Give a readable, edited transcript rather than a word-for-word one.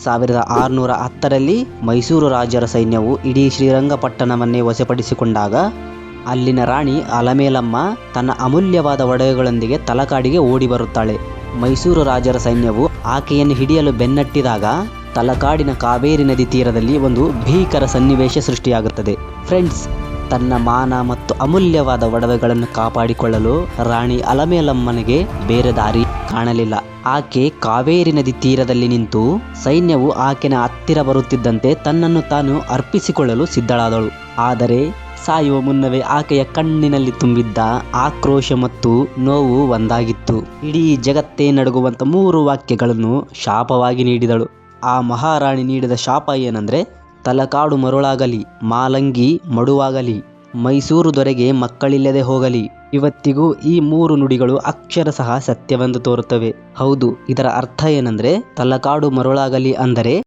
1610ರಲ್ಲಿ ಮೈಸೂರು ರಾಜರ ಸೈನ್ಯವು ಇಡೀ ಶ್ರೀರಂಗಪಟ್ಟಣವನ್ನೇ ವಶಪಡಿಸಿಕೊಂಡಾಗ ಅಲ್ಲಿನ ರಾಣಿ ಅಲಮೇಲಮ್ಮ ತನ್ನ ಅಮೂಲ್ಯವಾದ ಒಡವೆಗಳೊಂದಿಗೆ ತಲಕಾಡಿಗೆ ಓಡಿ ಬರುತ್ತಾಳೆ. ಮೈಸೂರು ರಾಜರ ಸೈನ್ಯವು ಆಕೆಯನ್ನು ಹಿಡಿಯಲು ಬೆನ್ನಟ್ಟಿದಾಗ ತಲಕಾಡಿನ ಕಾವೇರಿ ನದಿ ತೀರದಲ್ಲಿ ಒಂದು ಭೀಕರ ಸನ್ನಿವೇಶ ಸೃಷ್ಟಿಯಾಗುತ್ತದೆ. ಫ್ರೆಂಡ್ಸ್, ತನ್ನ ಮಾನ ಮತ್ತು ಅಮೂಲ್ಯವಾದ ಒಡವೆಗಳನ್ನು ಕಾಪಾಡಿಕೊಳ್ಳಲು ರಾಣಿ ಅಲಮೇಲಮ್ಮನಿಗೆ ಬೇರೆ ದಾರಿ ಕಾಣಲಿಲ್ಲ. ಆಕೆ ಕಾವೇರಿ ನದಿ ತೀರದಲ್ಲಿ ನಿಂತು ಸೈನ್ಯವು ಆಕೆನ ಹತ್ತಿರ ಬರುತ್ತಿದ್ದಂತೆ ತನ್ನನ್ನು ತಾನು ಅರ್ಪಿಸಿಕೊಳ್ಳಲು ಸಿದ್ಧಳಾದಳು. ಆದರೆ ಸಾಯುವ ಮುನ್ನವೇ ಆಕೆಯ ಕಣ್ಣಿನಲ್ಲಿ ತುಂಬಿದ್ದ ಆಕ್ರೋಶ ಮತ್ತು ನೋವು ಒಂದಾಗಿತ್ತು. ಇಡೀ ಜಗತ್ತೇ ನಡುಗುವಂತ 3 ವಾಕ್ಯಗಳನ್ನು ಶಾಪವಾಗಿ ನೀಡಿದಳು. ಆ ಮಹಾರಾಣಿ ನೀಡಿದ ಶಾಪ ಏನಂದ್ರೆ, ತಲಕಾಡು ಮರುಳಾಗಲಿ, ಮಾಲಂಗಿ ಮಡುವಾಗಲಿ, ಮೈಸೂರು ದೊರೆಗೆ ಮಕ್ಕಳಿಲ್ಲದೆ ಹೋಗಲಿ. ಇವತ್ತಿಗೂ ಈ 3 ನುಡಿಗಳು ಅಕ್ಷರಶಃ ಸತ್ಯವೆಂದು ತೋರುತ್ತವೆ. ಹೌದು, ಇದರ ಅರ್ಥ ಏನಂದ್ರೆ, ತಲಕಾಡು ಮರುಳಾಗಲಿ ಅಂದರೆ